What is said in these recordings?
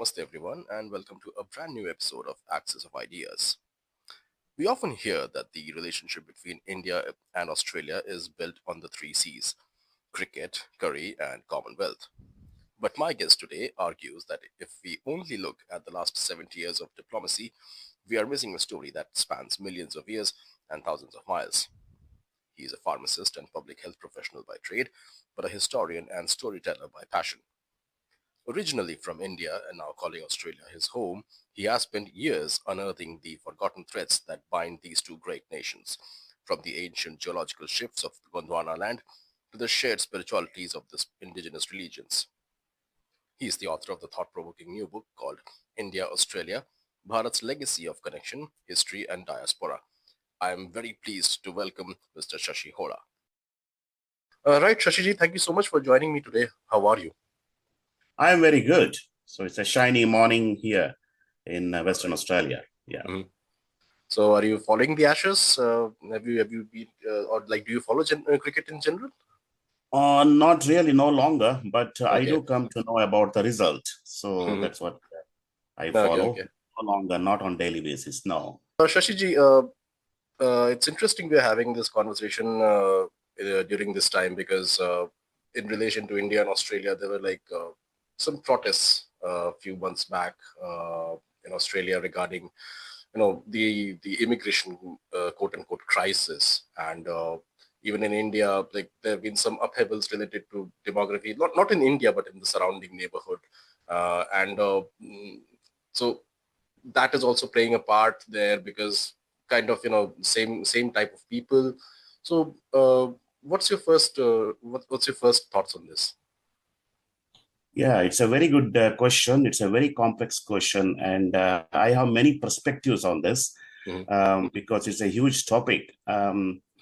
Namaste, everyone, and welcome to a brand new episode of Axis of Ideas. We often hear that the relationship between India and Australia is built on the three C's: cricket, curry, and Commonwealth. But my guest today argues that if we only look at the last 70 years of diplomacy, we are missing a story that spans millions of years and thousands of miles. He is a pharmacist and public health professional by trade, but a historian and storyteller by passion. Originally from India and now calling Australia his home, he has spent years unearthing the forgotten threads that bind these two great nations, from the ancient geological shifts of Gondwana land to the shared spiritualities of the indigenous religions. He is the author of the thought-provoking new book called India Australia: Bharat's Legacy of Connection, History and Diaspora. I am very pleased to welcome Mr. Shashi Holla. Right, Shashiji, thank you so much for joining me today. How are you? I am very good. So it's a shiny morning here in Western Australia. Yeah. Mm-hmm. So are you following the Ashes? Have you been or like do you follow cricket in general? Not really, no longer, but I Okay. do come to know about the result. So that's what I follow. Okay. No longer, not on daily basis. No. Shashiji, it's interesting we're having this conversation during this time because in relation to India and Australia, there were some protests a few months back in Australia regarding the immigration quote unquote crisis, and even in India, like there have been some upheavals related to demography, not in India but in the surrounding neighborhood, and so that is also playing a part there because kind of same type of people. So what's your first what's your first thoughts on this? Yeah, it's a very good question. It's a very complex question, and I have many perspectives on this because it's a huge topic.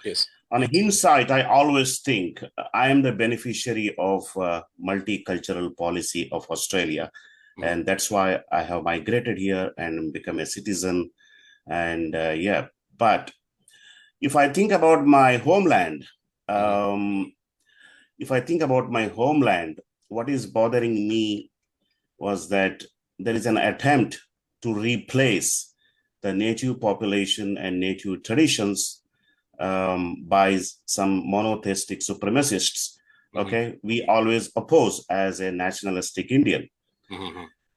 Yes. On hindsight, I always think I am the beneficiary of multicultural policy of Australia. And that's why I have migrated here and become a citizen. And but if I think about my homeland, what is bothering me was that there is an attempt to replace the native population and native traditions by some monotheistic supremacists. Okay, we always oppose as a nationalistic Indian.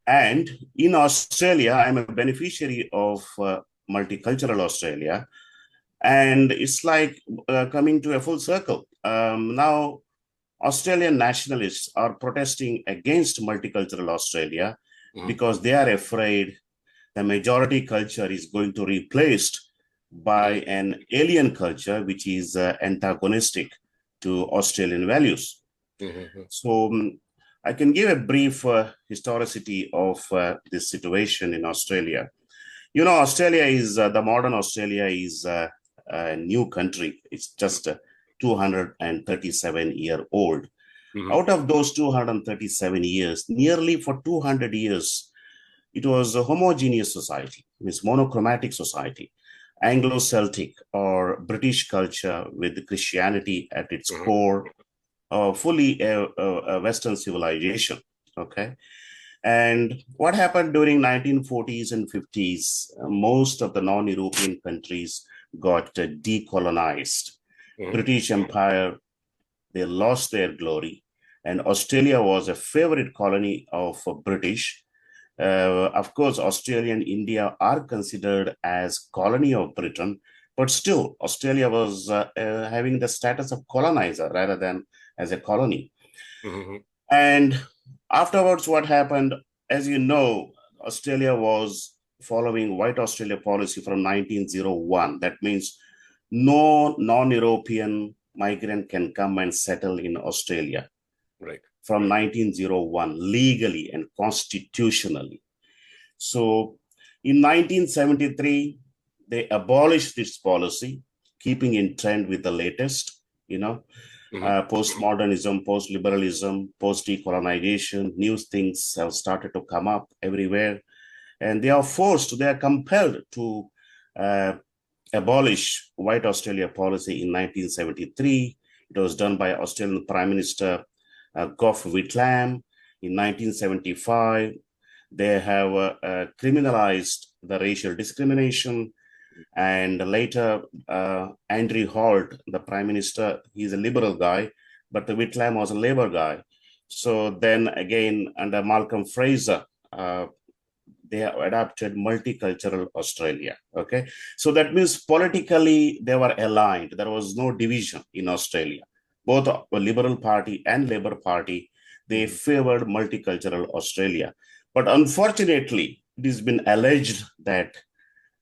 And in Australia, I'm a beneficiary of multicultural Australia. And it's like coming to a full circle. Now, Australian nationalists are protesting against multicultural Australia because they are afraid the majority culture is going to be replaced by an alien culture, which is antagonistic to Australian values. So I can give a brief historicity of this situation in Australia. You know, Australia is, the modern Australia is a new country. It's just 237-year-old. Out of those 237 years, nearly for 200 years, it was a homogeneous society, it's monochromatic society, Anglo-Celtic or British culture with Christianity at its core, fully a Western civilization, okay? And what happened during 1940s and 50s, most of the non-European countries got decolonized. British Empire, they lost their glory, and Australia was a favorite colony of British. Of course, Australia and India are considered as colony of Britain, but still Australia was having the status of colonizer rather than as a colony. And afterwards, what happened, as you know, Australia was following White Australia policy from 1901. That means no non-European migrant can come and settle in Australia. Right. From 1901, legally and constitutionally. So in 1973, they abolished this policy, keeping in trend with the latest, postmodernism, post-liberalism, post-decolonization. New things have started to come up everywhere. And they are compelled to abolish White Australia policy in 1973. It was done by Australian Prime Minister Gough Whitlam. In 1975, They have criminalized the racial discrimination. And later, Andrew Holt, the prime minister, he's a liberal guy, but the Whitlam was a labor guy. So then again, under Malcolm Fraser, they have adopted multicultural Australia. Okay. So that means politically they were aligned. There was no division in Australia. Both the Liberal Party and Labour Party, they favored multicultural Australia. But unfortunately, it has been alleged that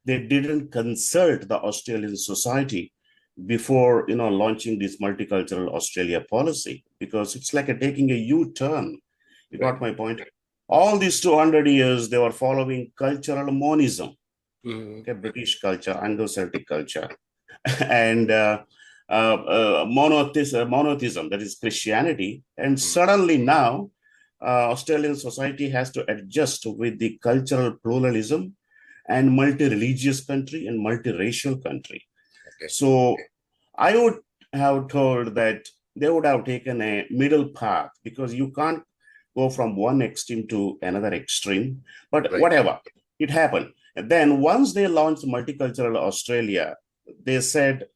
they didn't consult the Australian society before launching this multicultural Australia policy, because it's like taking a U-turn. You got my point? All these 200 years, they were following cultural monism, okay, British culture, Anglo-Celtic culture, and monotheism, that is Christianity. And suddenly now, Australian society has to adjust with the cultural pluralism and multi-religious country and multiracial country. Okay. So I would have told that they would have taken a middle path, because you can't go from one extreme to another extreme. But whatever, it happened. And then once they launched multicultural Australia, they said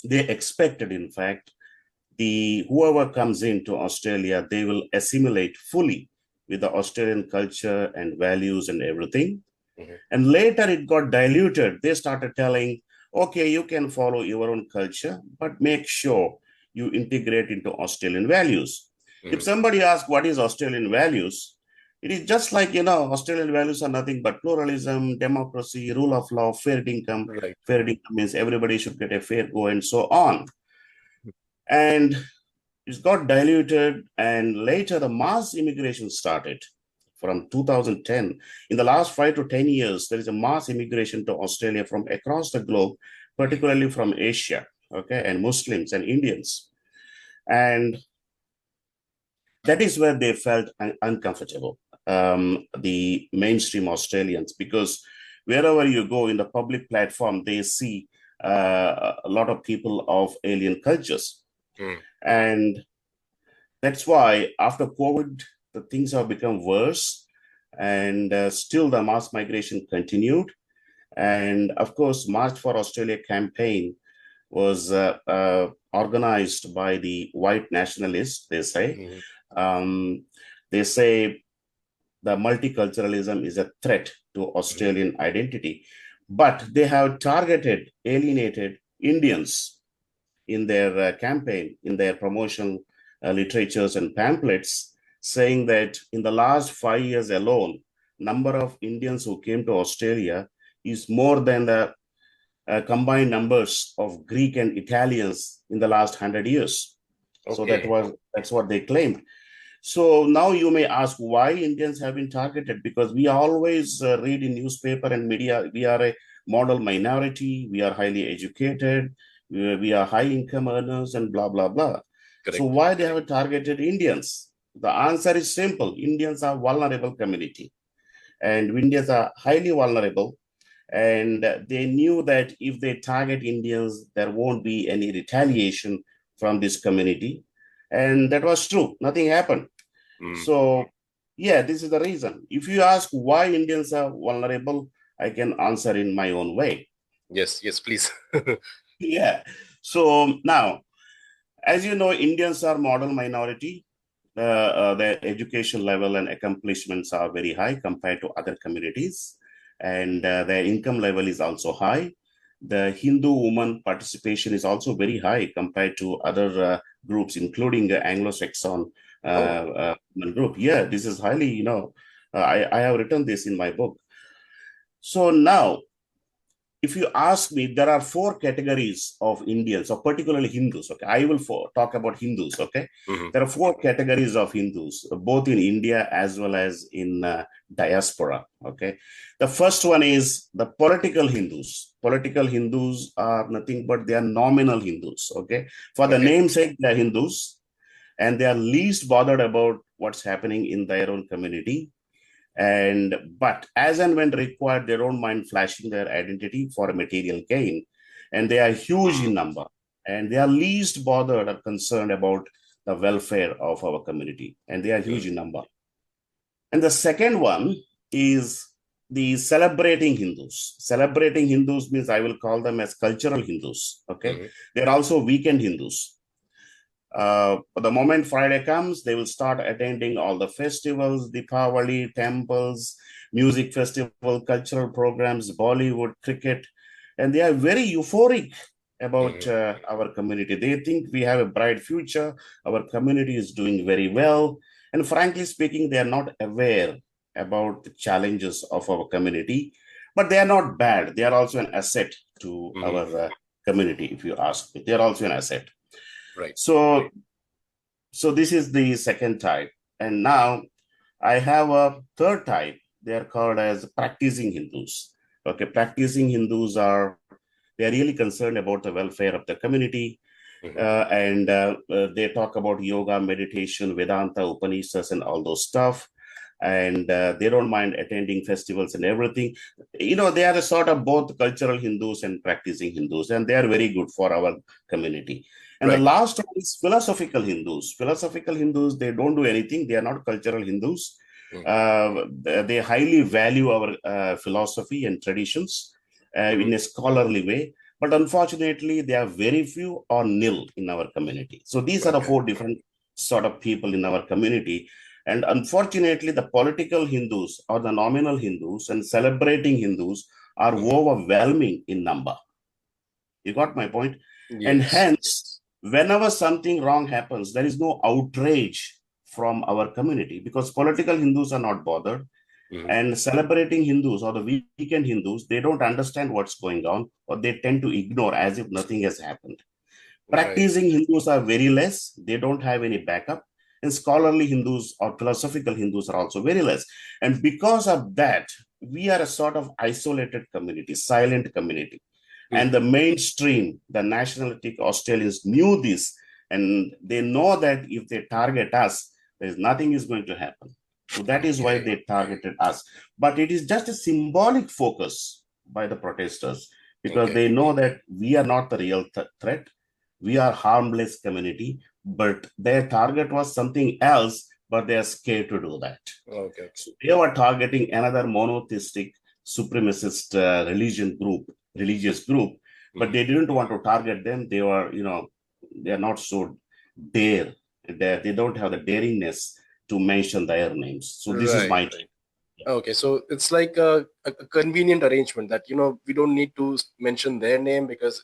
they expected, in fact, whoever comes into Australia, they will assimilate fully with the Australian culture and values and everything. And later it got diluted. They started telling, okay, you can follow your own culture, but make sure you integrate into Australian values. If somebody asks what is Australian values, it is just like, Australian values are nothing but pluralism, democracy, rule of law, fair income. Fair income means everybody should get a fair go and so on. And it got diluted, and later the mass immigration started from 2010. In the last 5 to 10 years, there is a mass immigration to Australia from across the globe, particularly from Asia, okay, and Muslims and Indians. And that is where they felt uncomfortable, the mainstream Australians, because wherever you go in the public platform, they see a lot of people of alien cultures. And that's why after COVID, the things have become worse, and still the mass migration continued. And of course, March for Australia campaign was organized by the white nationalists, they say. They say the multiculturalism is a threat to Australian identity, but they have targeted, alienated Indians in their campaign, in their promotional literatures and pamphlets, saying that in the last 5 years alone, number of Indians who came to Australia is more than the combined numbers of Greek and Italians in the last 100 years. Okay. So that's what they claimed. So now you may ask why Indians have been targeted, because we always read in newspaper and media, we are a model minority, we are highly educated, we are high income earners and blah, blah, blah. Correct. So why they have targeted Indians? The answer is simple. Indians are vulnerable community, and Indians are highly vulnerable. And they knew that if they target Indians, there won't be any retaliation from this community. And that was true. Nothing happened. So, yeah, this is the reason. If you ask why Indians are vulnerable, I can answer in my own way. Yes, please. Yeah. So now, as you know, Indians are model minority. Their education level and accomplishments are very high compared to other communities. And their income level is also high. The Hindu woman participation is also very high compared to other groups, including the Anglo-Saxon woman group. Yeah, this is highly, I have written this in my book. So now, if you ask me, there are 4 categories of Indians, or particularly Hindus. Okay, I will talk about Hindus. Okay, there are 4 categories of Hindus, both in India as well as in diaspora. Okay, the first one is the political Hindus. Political Hindus are nothing but they are nominal Hindus. Okay, for the namesake, they are Hindus, and they are least bothered about what's happening in their own community. But as and when required, they don't mind flashing their identity for a material gain. And they are huge in number, and they are least bothered or concerned about the welfare of our community. And they are huge in number. And the second one is the celebrating Hindus. Celebrating Hindus means I will call them as cultural Hindus. Okay. They're also weekend Hindus. The moment Friday comes, they will start attending all the festivals, Deepavali, temples, music festival, cultural programs, Bollywood, cricket, and they are very euphoric about our community. They think we have a bright future. Our community is doing very well. And frankly speaking, they are not aware about the challenges of our community, but they are not bad. They are also an asset to our community, if you ask me. They are also an asset. Right. So this is the second type. And now I have a third type. They are called as practicing Hindus. Okay, practicing Hindus they are really concerned about the welfare of the community. And they talk about yoga, meditation, Vedanta, Upanishads, and all those stuff. And they don't mind attending festivals and everything. They are a sort of both cultural Hindus and practicing Hindus, and they are very good for our community. And the last one is philosophical Hindus. Philosophical Hindus, they don't do anything. They are not cultural Hindus. They highly value our philosophy and traditions in a scholarly way. But unfortunately, they are very few or nil in our community. So these are the four different sort of people in our community. And unfortunately, the political Hindus or the nominal Hindus and celebrating Hindus are overwhelming in number. You got my point? Yes. And hence, whenever something wrong happens, there is no outrage from our community because political Hindus are not bothered. And celebrating Hindus or the weekend Hindus, they don't understand what's going on, or they tend to ignore as if nothing has happened. Practicing Hindus are very less. They don't have any backup. And scholarly Hindus or philosophical Hindus are also very less. And because of that, we are a sort of isolated community, silent community. And the mainstream, the nationalistic Australians knew this, and they know that if they target us, there's nothing is going to happen. So that is why they targeted us. But it is just a symbolic focus by the protesters because they know that we are not the real threat. We are harmless community, but their target was something else, but they are scared to do that. So they were targeting another monotheistic supremacist religious group, but they didn't want to target them. They were, they are not so dare. They don't have the daringness to mention their names. So this is my take. Okay, so it's like a convenient arrangement that, we don't need to mention their name because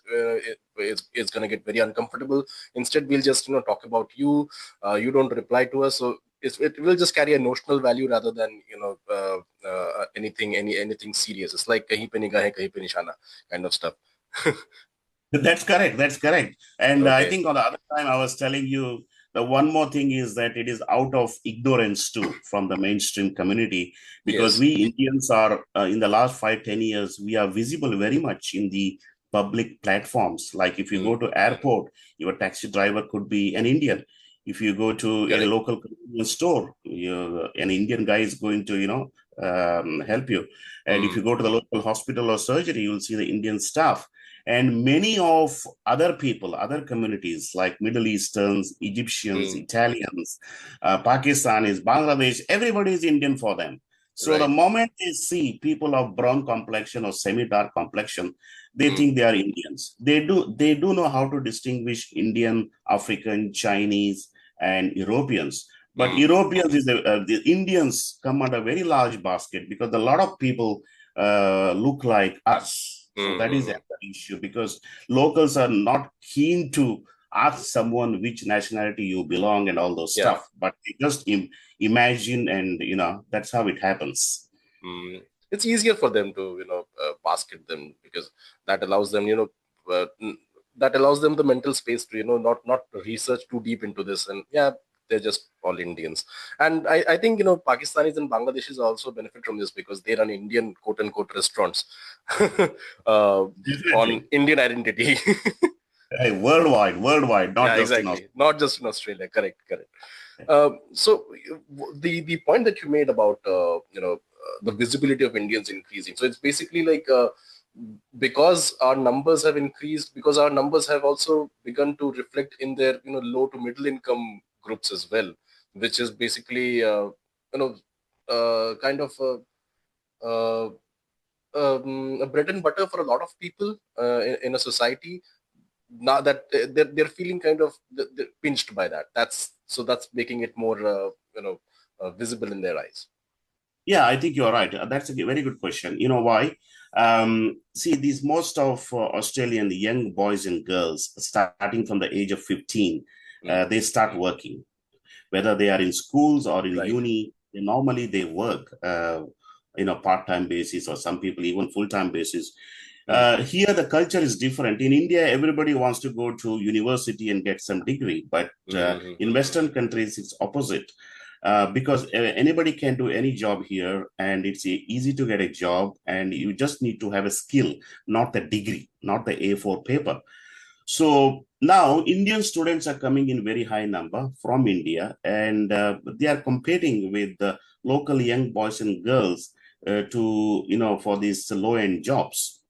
it's going to get very uncomfortable. Instead, we'll just, talk about you. You don't reply to us. So it will just carry a notional value rather than, anything serious. It's like kahin pe nigahe, kahin pe nishana kind of stuff. That's correct. That's correct. And I think on the other time I was telling you, the one more thing is that it is out of ignorance too from the mainstream community because we Indians are in the last 5-10 years we are visible very much in the public platforms. Like if you go to airport, your taxi driver could be an Indian. If you go to a local convenience store, an Indian guy is going to help you. And if you go to the local hospital or surgery, you will see the Indian staff. And many of other people, other communities like Middle Easterns, Egyptians, Italians, Pakistanis, Bangladesh, everybody is Indian for them. So the moment they see people of brown complexion or semi-dark complexion, they think they are Indians. They do know how to distinguish Indian, African, Chinese, and Europeans. But Europeans the Indians come under a very large basket because a lot of people look like us. So that is the issue because locals are not keen to ask someone which nationality you belong and all those stuff, but they just imagine and, that's how it happens. It's easier for them to, basket them because that allows them, that allows them the mental space to, not research too deep into this. And they're just all Indians. And I think, Pakistanis and Bangladeshis also benefit from this because they run Indian quote unquote restaurants on Indian identity. Worldwide, not just exactly. Not just in Australia. Correct. So the point that you made about, the visibility of Indians increasing. So it's basically like, because our numbers have increased, because our numbers have also begun to reflect in their, low to middle income groups as well, which is basically, kind of uh, a bread and butter for a lot of people in a society. Now that they're feeling kind of they're pinched by that. That's making it more visible in their eyes. Yeah, I think you're right. That's a very good question. You know why? See, these most of Australian young boys and girls, starting from the age of 15, they start working, whether they are in schools or in Right. uni. Normally, they work, part-time basis, or some people even full-time basis. Here, the culture is different. In India, everybody wants to go to university and get some degree, but in Western countries, it's opposite. Because anybody can do any job here, and it's easy to get a job, and you just need to have a skill, not the degree, not the A4 paper. So now Indian students are coming in very high number from India, and they are competing with the local young boys and girls for these low-end jobs.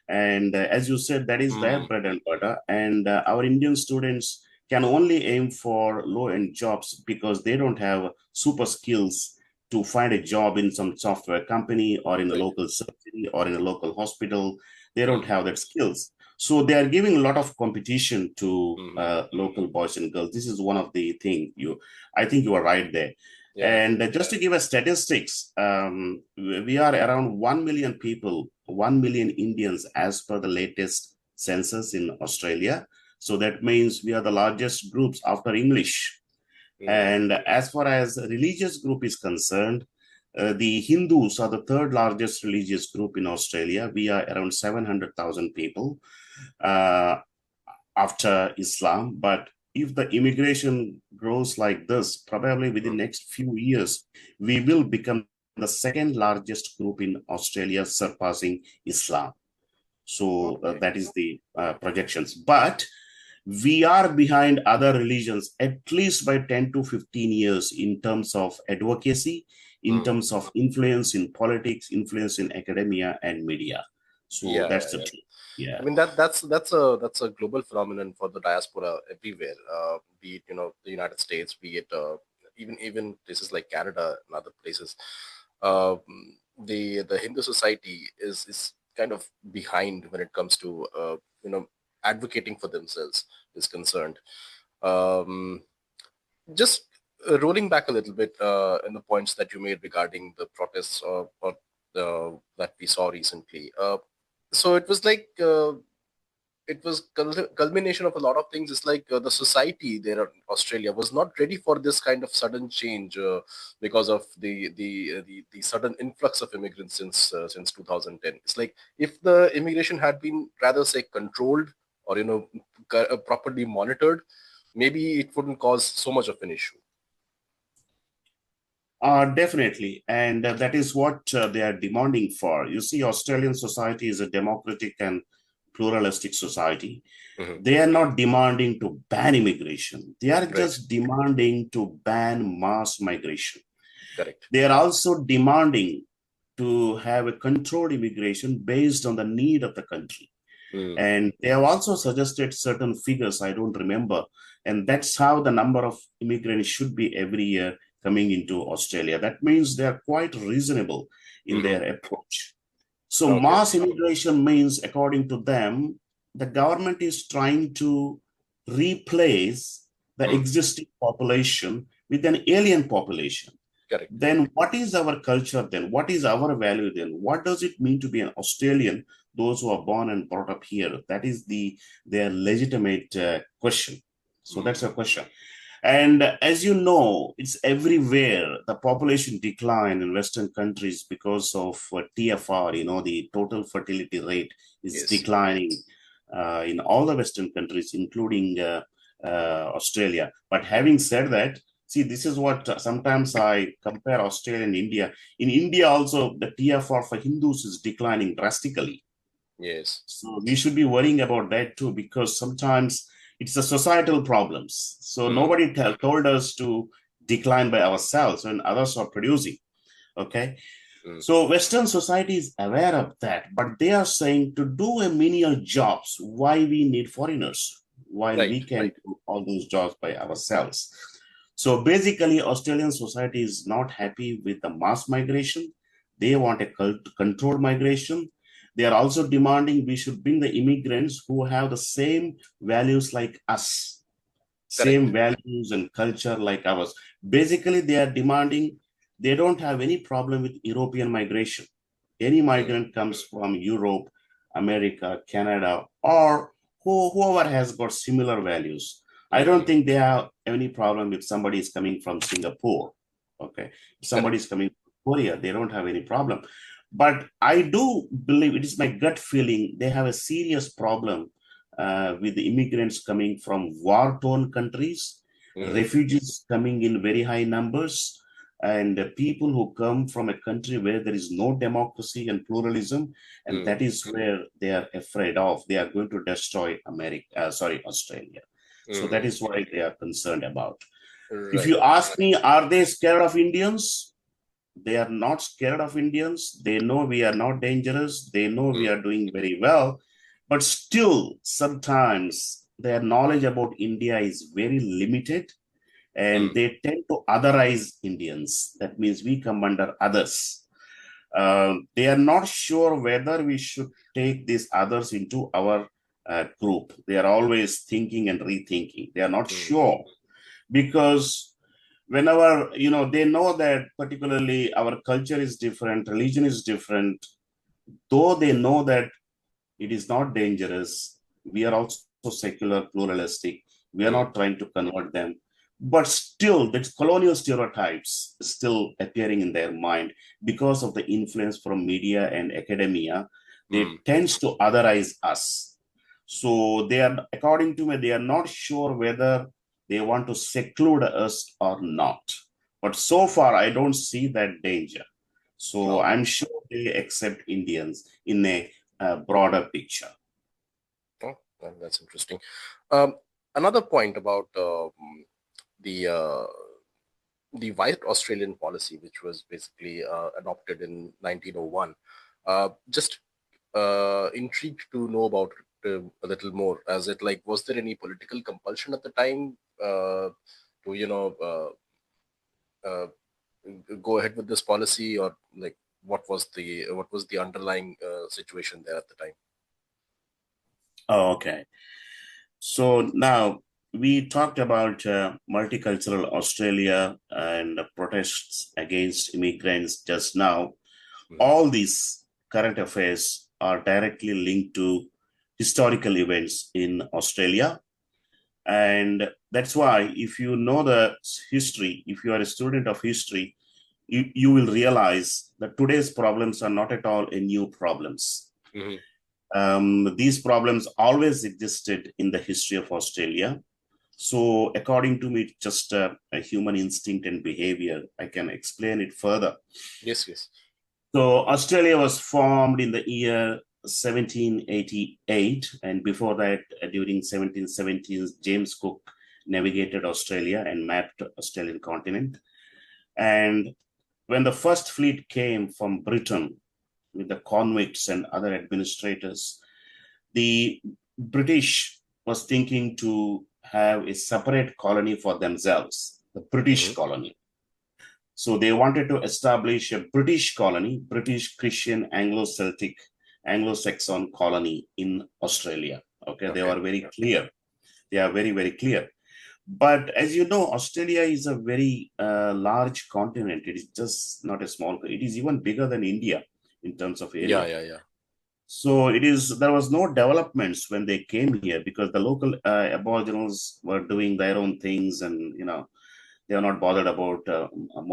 And as you said, that is their bread and butter. And our Indian students can only aim for low-end jobs because they don't have super skills to find a job in some software company or in a Right. local surgery or in a local hospital. They don't have that skills. So they are giving a lot of competition to local boys and girls. This is one of the things I think you are right there. Yeah. And just to give us statistics, we are around 1 million people, 1 million Indians as per the latest census in Australia. So that means we are the largest groups after English. And as far as religious group is concerned, the Hindus are the third largest religious group in Australia. We are around 700,000 people after Islam. But if the immigration grows like this, probably within the next few years, we will become the second largest group in Australia, surpassing Islam. So that is the projections. But we are behind other religions at least by 10 to 15 years in terms of advocacy, in terms of influence in politics, influence in academia and media. So that's the truth. Yeah. I mean that's a global phenomenon for the diaspora everywhere. Be it the United States, be it even places like Canada and other places. Uh, the Hindu society is kind of behind when it comes to advocating for themselves is concerned. Um, just rolling back a little bit in the points that you made regarding the protests or that we saw recently. So it was like it was culmination of a lot of things. It's like the society there in Australia was not ready for this kind of sudden change because of the sudden influx of immigrants since 2010. It's like if the immigration had been rather say controlled or properly monitored, maybe it wouldn't cause so much of an issue. Definitely. And that is what they are demanding for. You see, Australian society is a democratic and pluralistic society. They are not demanding to ban immigration. They are just demanding to ban mass migration. Correct. They are also demanding to have a controlled immigration based on the need of the country. And they have also suggested certain figures, I don't remember. And that's how the number of immigrants should be every year coming into Australia. That means they are quite reasonable in their approach. So mass immigration means, according to them, the government is trying to replace the existing population with an alien population. Correct. Then what is our culture then? What is our value then? What does it mean to be an Australian, those who are born and brought up here? That is their legitimate question. So that's a question. And as you know, it's everywhere. The population decline in Western countries because of TFR, the total fertility rate is declining in all the Western countries, including Australia. But having said that, see, this is what sometimes I compare Australia and India. In India also, the TFR for Hindus is declining drastically. Yes. So we should be worrying about that too, because sometimes it's the societal problems. So nobody told us to decline by ourselves when others are producing. Okay. So Western society is aware of that, but they are saying to do a menial jobs, why we need foreigners, while we can do all those jobs by ourselves. So basically, Australian society is not happy with the mass migration. They want a controlled migration. They are also demanding we should bring the immigrants who have the same values like us, same Correct. values and culture like ours. Basically, they are demanding, they don't have any problem with European migration. Any Mm, migrant comes from Europe, America, Canada, or whoever has got similar values. I don't mm, think they have any problem if somebody is coming from Singapore. Okay. If somebody correct. is coming from Korea, they don't have any problem. But I do believe, it is my gut feeling, they have a serious problem with the immigrants coming from war-torn countries, Mm, refugees coming in very high numbers, and people who come from a country where there is no democracy and pluralism, and mm, that is where they are afraid of. They are going to destroy Australia. So that mm. is why they are concerned about. If Right. you ask me, are they scared of Indians? They are not scared of Indians. They know we are not dangerous. They know we Mm, are doing very well. But still, sometimes their knowledge about India is very limited, and mm, they tend to otherize Indians. That means we come under others. They are not sure whether we should take these others into our group. They are always thinking and rethinking. They are not mm, sure because whenever they know that particularly our culture is different, religion is different, though they know that it is not dangerous. We are also secular, pluralistic. We are mm, not trying to convert them. But still, the colonial stereotypes still appearing in their mind because of the influence from media and academia. They mm. tends to otherize us. So they are, according to me, they are not sure whether they want to seclude us or not. But so far, I don't see that danger. So Oh, I'm sure they accept Indians in a broader picture. oh, that's interesting. Um, Another point about the White Australian policy, which was basically adopted in 1901. Just intrigued to know about it a little more. As it like, was there any political compulsion at the time to uh, go ahead with this policy, or like what was the underlying situation there at the time? Oh, okay. So now we talked about multicultural Australia and the protests against immigrants just now. Mm, All these current affairs are directly linked to historical events in Australia. And that's why, if you know the history, if you are a student of history, you will realize that today's problems are not at all a new problems. mhm. These problems always existed in the history of Australia. So, according to me, it's just a human instinct and behavior. I can explain it further. Yes, yes. So, Australia was formed in the year 1788, and before that, during 1770s, James Cook navigated Australia and mapped Australian continent. And when the first fleet came from Britain with the convicts and other administrators, the British was thinking to have a separate colony for themselves, the British Hmm. colony. So they wanted to establish a British colony, British Christian Anglo-Celtic, Anglo-Saxon colony in Australia. Okay, they Okay. were very clear. They are very, very clear. But as you know, Australia is a very large continent. It is just not a small, it is even bigger than India in terms of Yeah, area. yeah, yeah. So there was no developments when they came here because the local aboriginals were doing their own things, and they are not bothered about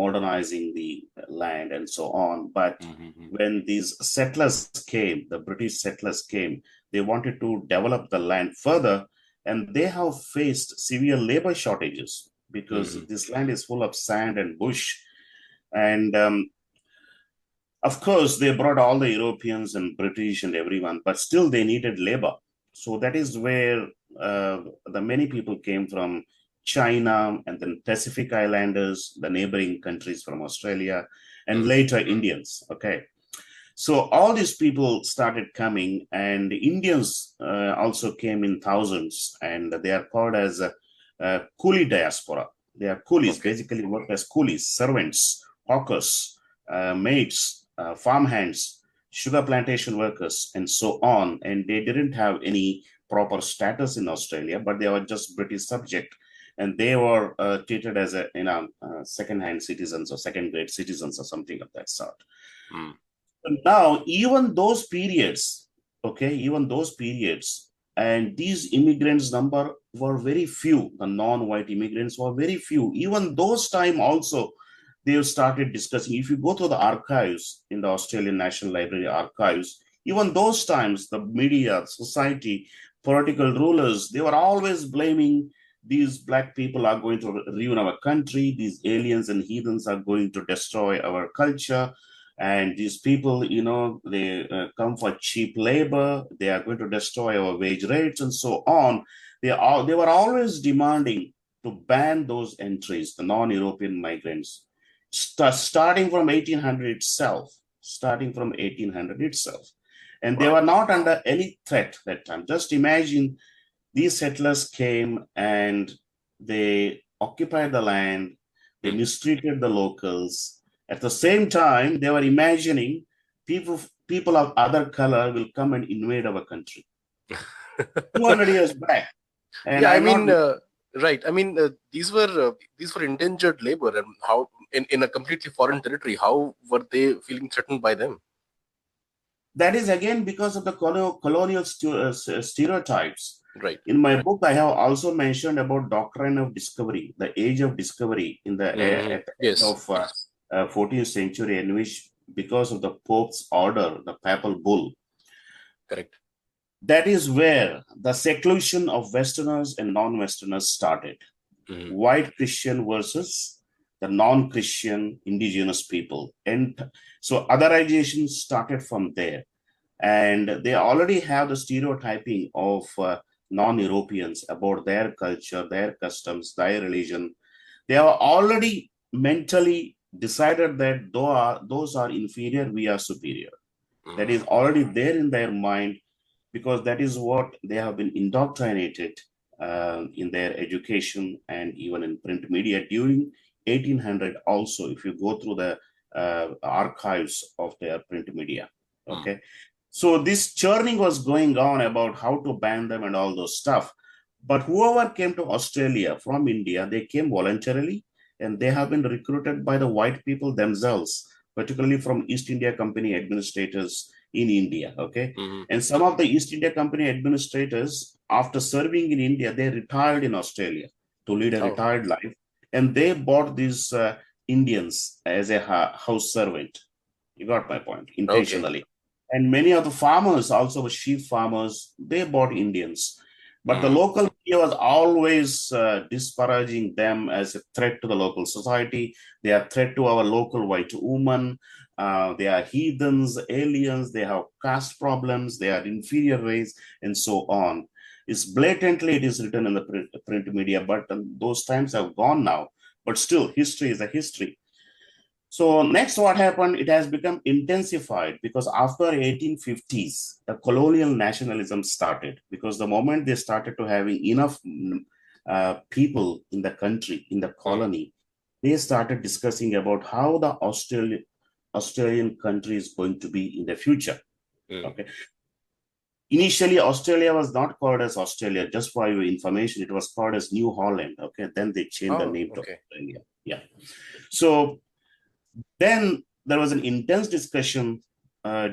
modernizing the land and so on. But Hmm. when these settlers came, the British settlers came, they wanted to develop the land further, and they have faced severe labor shortages because Hmm. this land is full of sand and bush. And of course, they brought all the Europeans and British and everyone, but still they needed labor. So that is where the many people came from China and then Pacific Islanders, the neighboring countries from Australia, and Mm, later Indians. Okay. So all these people started coming, and Indians also came in thousands, and they are called as a coolie diaspora. They are coolies, Okay. basically work as coolies, servants, hawkers, maids, farmhands, sugar plantation workers, and so on. And they didn't have any proper status in Australia, but they were just British subject, and they were treated as second-hand citizens or second-grade citizens or something of that sort. Mm. Now, even those periods, okay, even those periods, and these immigrants number were very few. The non-white immigrants were very few. Even those time also, they started discussing. If you go to the archives in the Australian National Library archives, even those times, the media, society, political rulers, they were always blaming these black people are going to ruin our country. These aliens and heathens are going to destroy our culture, and these people, they come for cheap labor. They are going to destroy our wage rates and so on. They were always demanding to ban those entries, the non-European migrants, starting from 1800 itself. And they Wow. were not under any threat that time. Just imagine, these settlers came and they occupied the land, they Mm. mistreated the locals. At the same time, they were imagining people of other color will come and invade our country. 200 years back. And Yeah, I I'm not. mean, right. I mean, these were indentured labor, and how in a completely foreign territory, how were they feeling threatened by them? That is again because of the colonial stereotypes. Right. In my book, I have also mentioned about doctrine of discovery, the age of discovery Hmm. at the end Yes. of 14th century, in which, because of the Pope's order, the papal bull, Correct. that is where the seclusion of Westerners and non-Westerners started. Hmm. White Christian versus the non-Christian indigenous people. And so otherization started from there. And they already have the stereotyping of non-Europeans about their culture, their customs, their religion. They have already mentally decided that those are inferior, we are superior. That is Hmm. already there in their mind, because that is what they have been indoctrinated in their education and even in print media during 1800. Also, if you go through the archives of their print media, Hmm. okay. So this churning was going on about how to ban them and all those stuff. But whoever came to Australia from India, they came voluntarily, and they have been recruited by the white people themselves, particularly from East India Company administrators in India. Okay. Hmm. And some of the East India Company administrators, after serving in India, they retired in Australia to lead a Oh. retired life. And they bought these Indians as a house servant. You got my point, Okay. intentionally. And many of the farmers, also sheep farmers, they bought Indians. But the Hmm. local media was always disparaging them as a threat to the local society. They are a threat to our local white woman. They are heathens, aliens. They have caste problems. They are inferior race, and so on. It's blatantly, it is written in the print media, but those times have gone now. But still, history is a history. So next, what happened? It has become intensified because after 1850s, the colonial nationalism started. Because the moment they started to having enough people in the country, in the Hmm. colony, they started discussing about how the Australian country is going to be in the future. Hmm. Okay. Initially, Australia was not called as Australia. Just for your information, it was called as New Holland. Okay. Then they changed the Oh. name to Okay. Australia. Yeah. So then there was an intense discussion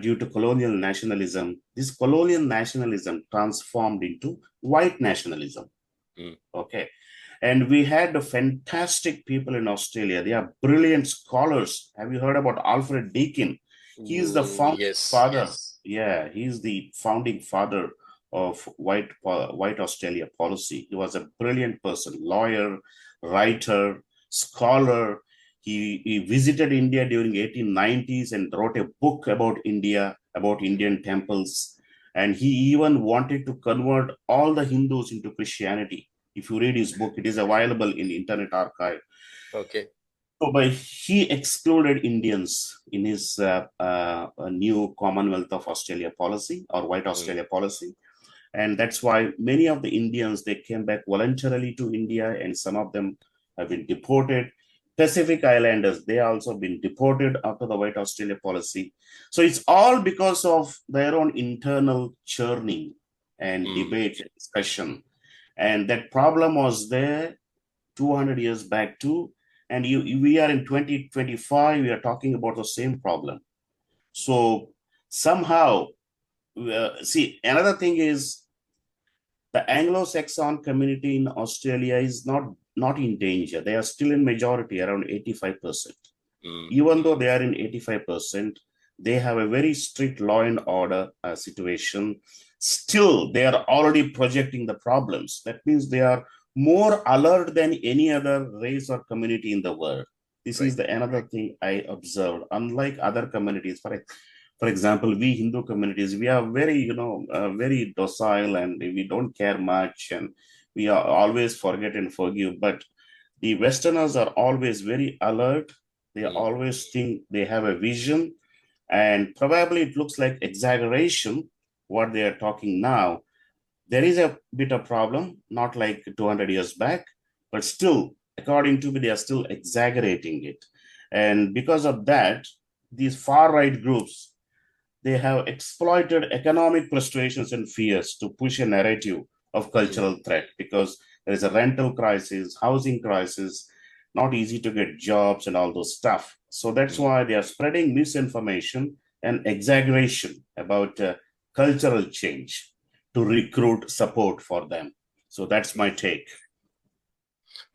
due to colonial nationalism. This colonial nationalism transformed into white nationalism. Hmm. Okay. And we had fantastic people in Australia. They are brilliant scholars. Have you heard about Alfred Deakin? He is the founding Yes. father. Yeah, he's the founding father of white Australia policy. He was a brilliant person, lawyer, writer, scholar. He visited India during 1890s and wrote a book about India, about Indian temples. And he even wanted to convert all the Hindus into Christianity. If you read his book, it is available in Internet Archive. Okay. So, but he excluded Indians in his new Commonwealth of Australia policy, or White Hmm. Australia policy. And that's why many of the Indians, they came back voluntarily to India, and some of them have been deported. Pacific Islanders, they also been deported after the White Australia policy. So it's all because of their own internal churning and debate and discussion. And that problem was there 200 years back too. And we are in 2025, we are talking about the same problem. So somehow, see, another thing is the Anglo-Saxon community in Australia is not in danger. They are still in majority, around 85%. Even though they are in 85%, they have a very strict law and order situation. Still, they are already projecting the problems. That means they are more alert than any other race or community in the world. This is another thing I observed. Unlike other communities, for example, we Hindu communities, we are very, very docile, and we don't care much, and we are always forget and forgive. But the Westerners are always very alert. They always think they have a vision, and probably it looks like exaggeration what they are talking now. There is a bit of problem, not like 200 years back, but still, according to me, they are still exaggerating it. And because of that, these far right groups, they have exploited economic frustrations and fears to push a narrative of cultural threat, because there is a rental crisis, housing crisis, not easy to get jobs and all those stuff. So that's why they are spreading misinformation and exaggeration about cultural change to recruit support for them. So that's my take.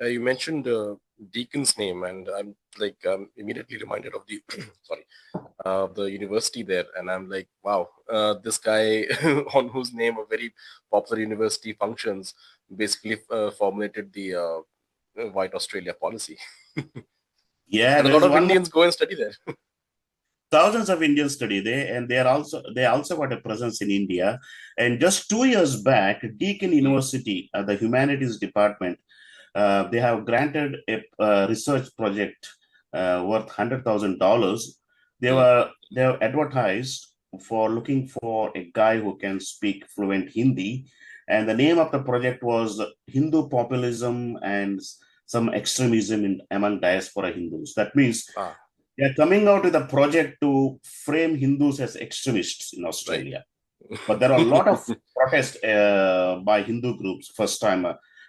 You mentioned Deacon's name, and I'm immediately reminded of the the university there, and I'm like, wow, this guy on whose name a very popular university functions basically formulated the White Australia policy. Yeah, And a there lot is of one more. Indians go and study there. Thousands of Indians study there, and they also got a presence in India. And just 2 years back, Deakin University, the humanities department, they have granted a research project worth $100,000. They have advertised for looking for a guy who can speak fluent Hindi, and the name of the project was Hindu populism and some extremism among diaspora Hindus. That means they are coming out with a project to frame Hindus as extremists in Australia. But there are a lot of protests by Hindu groups first time,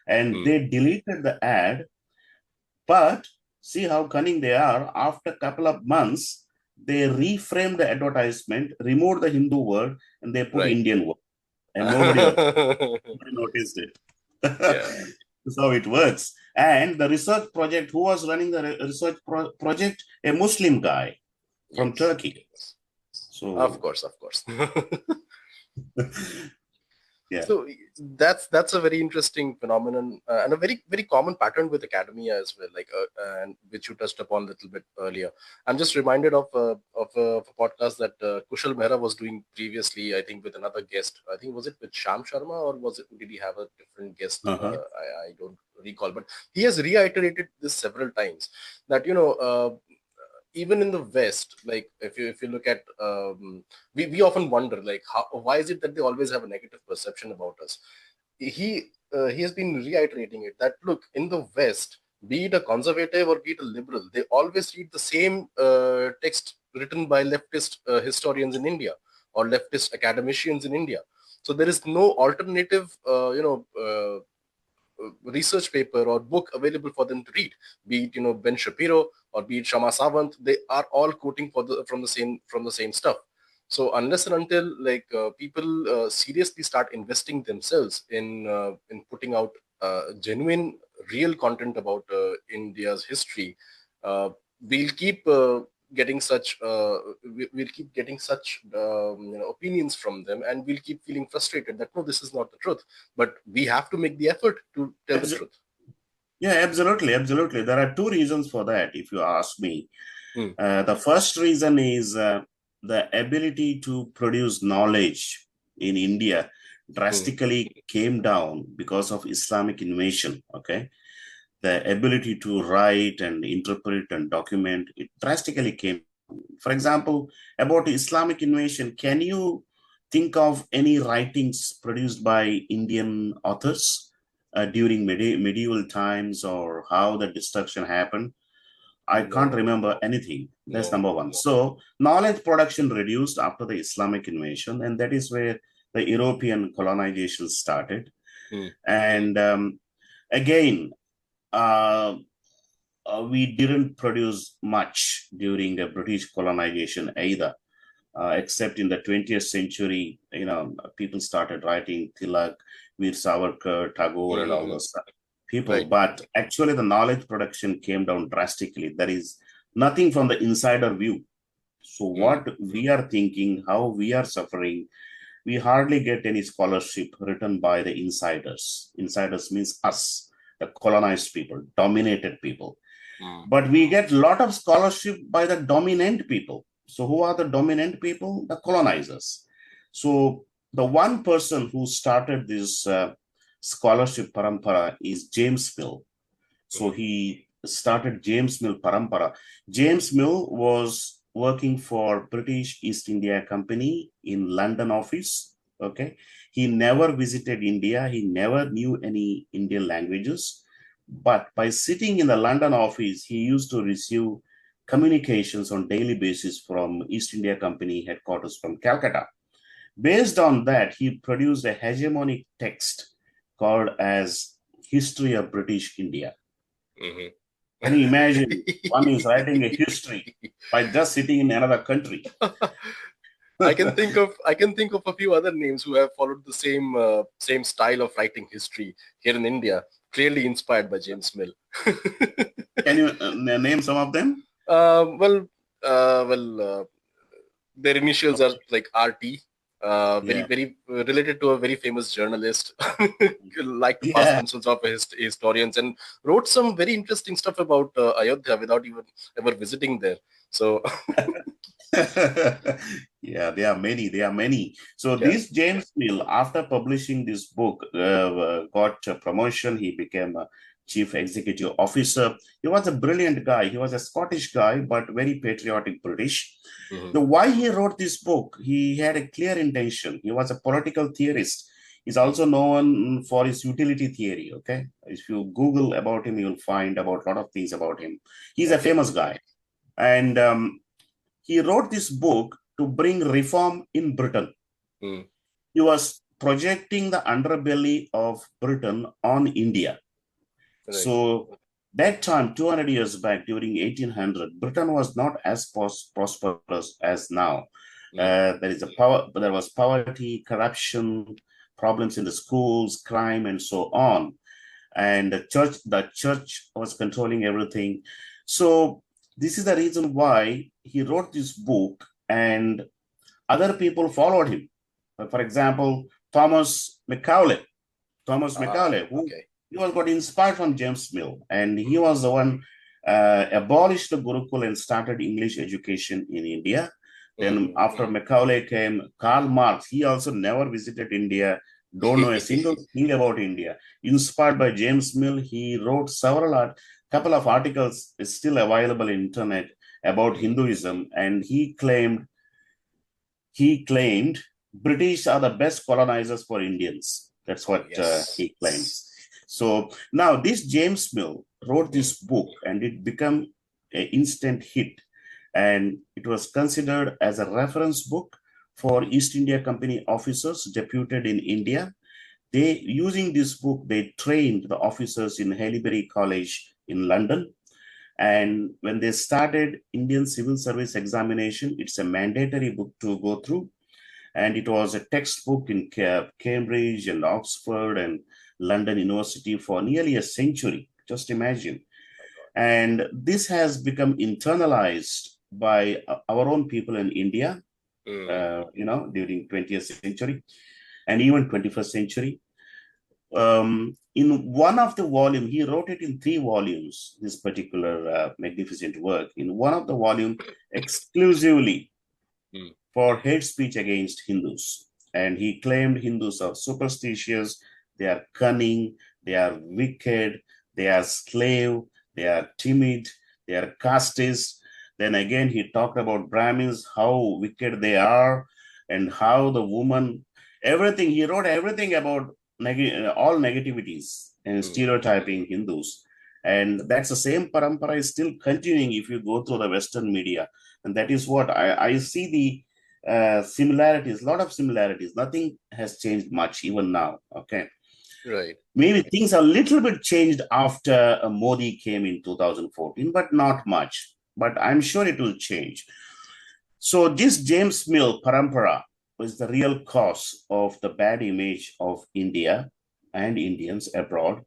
and they deleted the ad. But see how cunning they are. After a couple of months, they reframed the advertisement, removed the Hindu word, and they put Indian word. And nobody noticed it. That's how it works. And the research project, who was running the research project? A Muslim guy from Turkey. So of course. Yeah. So that's a very interesting phenomenon and a very very common pattern with academia as well, and which you touched upon a little bit earlier. I'm just reminded of a podcast that Kushal Mehra was doing previously. I think with another guest. I think was it with Sham Sharma, or did he have a different guest? I don't recall, but he has reiterated this several times that even in the West, like if you look at, we often wonder like why is it that they always have a negative perception about us. He has been reiterating it that look, in the West, be it a conservative or be it a liberal, they always read the same text written by leftist historians in India or leftist academicians in India. So there is no alternative research paper or book available for them to read, be it Ben Shapiro or be it Shama Sawant. They are all quoting from the same stuff. So unless and until people seriously start investing themselves in putting out genuine real content about India's history, we'll keep getting such opinions from them, and we'll keep feeling frustrated that no, this is not the truth. But we have to make the effort to tell the truth. Yeah, absolutely. There are two reasons for that, if you ask me. The first reason is the ability to produce knowledge in India drastically came down because of Islamic invasion. Okay, the ability to write and interpret and document it drastically came. For example, about Islamic invasion, can you think of any writings produced by Indian authors? during medieval times or how the destruction happened. I can't No, remember anything. That's no. number one. So knowledge production reduced after the Islamic invasion, and that is where the European colonization started. Mm. And again, uh, we didn't produce much during the British colonization either, except in the 20th century. People started writing Tilak, Veer Savarkar, Tagore, and all Mm-hmm. those people. Right. But actually, the knowledge production came down drastically. There is nothing from the insider view. So, Mm. what we are thinking, how we are suffering, we hardly get any scholarship written by the insiders. Insiders means us, the colonized people, dominated people. Mm. But we get a lot of scholarship by the dominant people. So who are the dominant people? The colonizers. So the one person who started this scholarship parampara is James Mill. So Mm. he started James Mill parampara. James Mill was working for British East India Company in London office. Okay. He never visited India. He never knew any Indian languages. But by sitting in the London office, he used to receive communications on daily basis from East India Company headquarters from Calcutta. Based on that, he produced a hegemonic text called as History of British India. Mm-hmm. Can you imagine one is writing a history by just sitting in another country? I can think of a few other names who have followed the same style of writing history here in India, clearly inspired by James Mill. Can you name some of them? Uh, well, well, their initials are like RT. Very, Yeah. very related to a very famous journalist, like to pass Yeah. themselves off as historians, and wrote some very interesting stuff about Ayodhya without even ever visiting there. So, Yeah, there are many. There are many. So yeah. this James Mill, after publishing this book, got a promotion. He became a chief executive officer. He was a brilliant guy. He was a Scottish guy, but very patriotic British. Hmm. Now, why he wrote this book? He had a clear intention. He was a political theorist. He's also known for his utility theory. Okay, if you Google about him, you'll find about a lot of things about him. He's a Okay. famous guy, and he wrote this book to bring reform in Britain. Mm. He was projecting the underbelly of Britain on India. Right. So that time, 200 years back, during 1800, Britain was not as prosperous as now. Mm. There was poverty, corruption, problems in the schools, crime, and so on. And the church was controlling everything. So this is the reason why he wrote this book, and other people followed him. For example, Thomas Macaulay, who Okay. he was got inspired from James Mill, and he was the one abolished the Gurukul and started English education in India. Then Mm-hmm. after Macaulay came Karl Marx. He also never visited India, don't know a single thing about India. Inspired by James Mill, he wrote couple of articles is still available in internet about Mm. Hinduism, and he claimed British are the best colonizers for Indians. That's what Yes. he claims. So now this James Mill wrote Mm. this book, and it became an instant hit, and it was considered as a reference book for East India Company officers deputed in India. They using this book, they trained the officers in Haileybury College in London. And when they started Indian Civil Service examination, it's a mandatory book to go through, and it was a textbook in Cambridge and Oxford and London University for nearly a century. Just imagine. My God. And this has become internalized by our own people in India, Mm. during 20th century and even 21st century. In one of the volume, he wrote it in 3 volumes, this particular magnificent work. In one of the volume, exclusively Mm. for hate speech against Hindus. And he claimed Hindus are superstitious, they are cunning, they are wicked, they are slave, they are timid, they are casteist. Then again, he talked about Brahmins, how wicked they are, and how the woman, everything, he wrote everything about all negativities and stereotyping Hindus. And that's the same parampara is still continuing if you go through the Western media. And that is what I see the similarities, a lot of similarities. Nothing has changed much even now. Okay. Right. Maybe things are a little bit changed after Modi came in 2014, but not much. But I'm sure it will change. So this James Mill parampara was the real cause of the bad image of India and Indians abroad.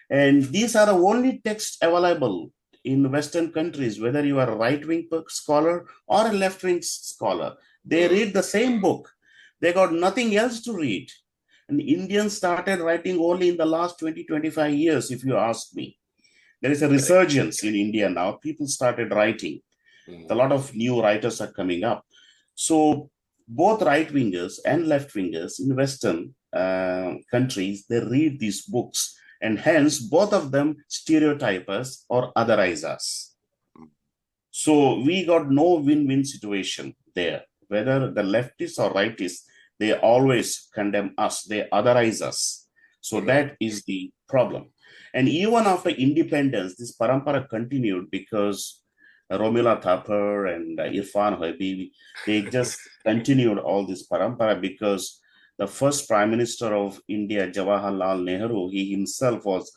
And these are the only texts available in Western countries, whether you are a right-wing scholar or a left-wing scholar. They read the same book. They got nothing else to read. And Indians started writing only in the last 20, 25 years, if you ask me. There is a Correct. resurgence in India now. People started writing. A lot of new writers are coming up. So both right wingers and left wingers in Western countries, they read these books, and hence both of them stereotype us or otherize us. So we got no win-win situation there. Whether the leftists or rightists, they always condemn us, they otherize us. So that is the problem. And even after independence, this parampara continued because Romila Thapar and Irfan Habib, they just continued all this parampara because the first Prime Minister of India, Jawaharlal Nehru, he himself was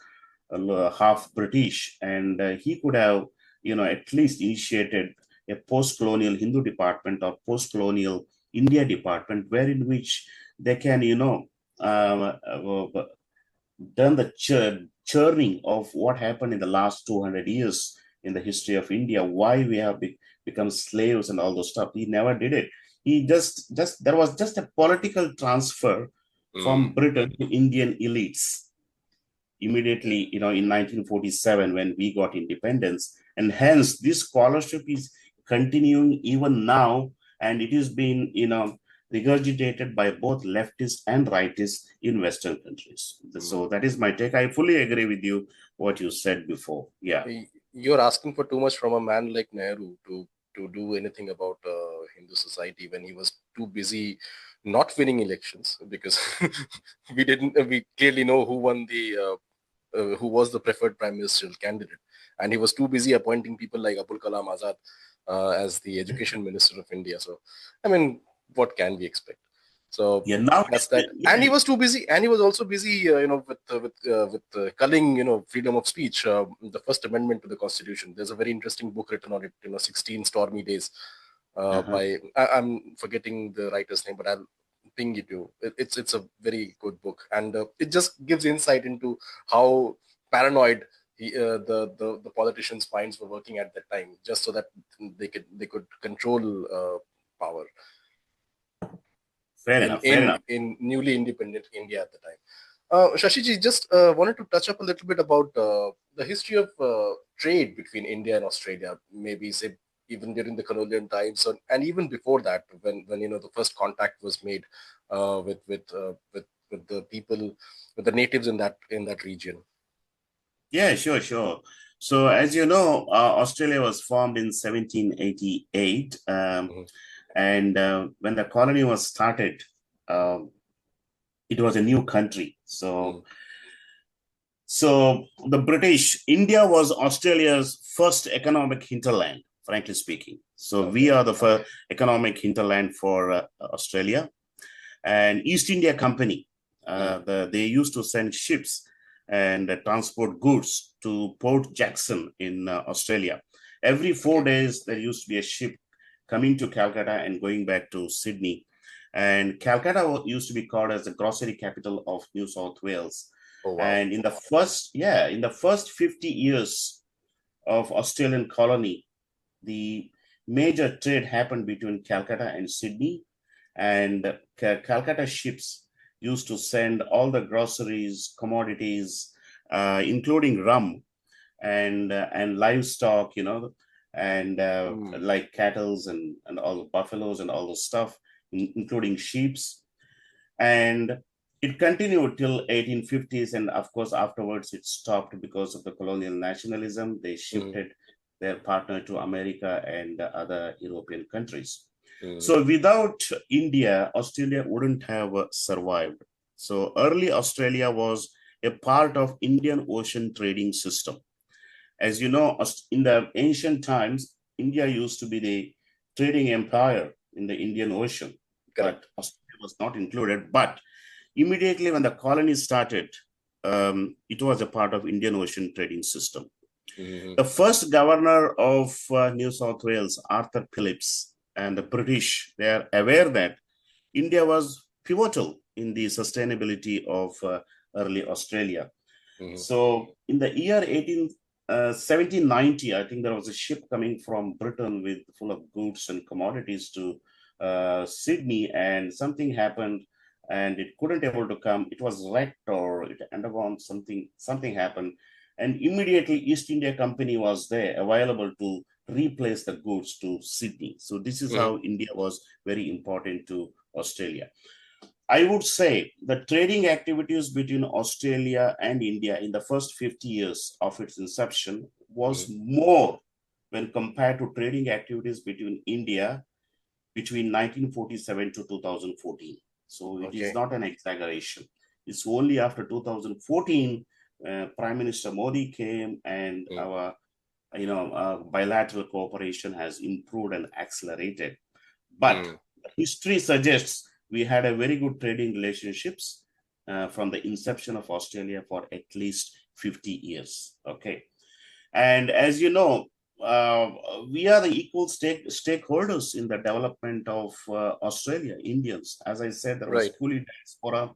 half British, and he could have, at least initiated a post-colonial Hindu department or post-colonial India department, wherein which they can, done the churning of what happened in the last 200 years in the history of India, why we have become slaves and all those stuff. He never did it. He just there was just a political transfer from Britain to Indian elites immediately, in 1947 when we got independence. And hence this scholarship is continuing even now, and it is being, regurgitated by both leftists and rightists in Western countries. So that is my take. I fully agree with you what you said before. Yeah. You're asking for too much from a man like Nehru to do anything about Hindu society when he was too busy not winning elections, because we clearly know who won who was the preferred prime ministerial candidate, and he was too busy appointing people like Abul Kalam Azad as the education minister of India. So, I mean, what can we expect? So yeah, now that's that. yeah. And he was too busy, and he was also busy, with culling, freedom of speech, the First Amendment to the Constitution. There's a very interesting book written on it, 16 Stormy Days, by I'm forgetting the writer's name, but I'll ping it to you. It's a very good book, and it just gives insight into how paranoid the politicians' minds were working at that time, just so that they could control power Fair enough. Fair enough. in newly independent India at the time. Shashiji, just wanted to touch up a little bit about the history of trade between India and Australia, maybe say even during the colonial times, and even before that, when the first contact was made with the people, with the natives in that region. Yeah, sure. So as you know, Australia was formed in 1788. And when the colony was started, it was a new country. So the British, India was Australia's first economic hinterland, frankly speaking. So we are the first economic hinterland for Australia. And East India Company, they used to send ships and transport goods to Port Jackson in Australia. Every 4 days, there used to be a ship coming to Calcutta and going back to Sydney. And Calcutta used to be called as the grocery capital of New South Wales. Oh, wow. And in the first 50 years of Australian colony, the major trade happened between Calcutta and Sydney. And Calcutta ships used to send all the groceries, commodities, including rum and livestock, and like cattle and all the buffaloes and all the stuff, including sheeps. And it continued till 1850s, and of course afterwards it stopped because of the colonial nationalism. They shifted their partner to America and other European countries. So without India, Australia wouldn't have survived. So early Australia was a part of Indian Ocean trading system. As you know, in the ancient times, India used to be the trading empire in the Indian Ocean, Correct. but Australia was not included. But immediately when the colonies started, it was a part of Indian Ocean trading system. Mm-hmm. The first governor of New South Wales, Arthur Phillips, and the British, they are aware that India was pivotal in the sustainability of early Australia. Mm-hmm. So in the year 1790, I think there was a ship coming from Britain with full of goods and commodities to Sydney, and something happened, and it couldn't able to come. It was wrecked or it undergone something. Something happened, and immediately East India Company was there available to replace the goods to Sydney. So this is Mm-hmm. how India was very important to Australia. I would say the trading activities between Australia and India in the first 50 years of its inception was Mm-hmm. more when compared to trading activities between India between 1947 to 2014. So it is Okay. not an exaggeration. It's only after 2014 Prime Minister Modi came and Mm-hmm. our bilateral cooperation has improved and accelerated. But history suggests we had a very good trading relationships from the inception of Australia for at least 50 years. Okay. And as you know, uh, we are the equal stakeholders in the development of Australia, Indians. As I said, there was Right. coolie diaspora,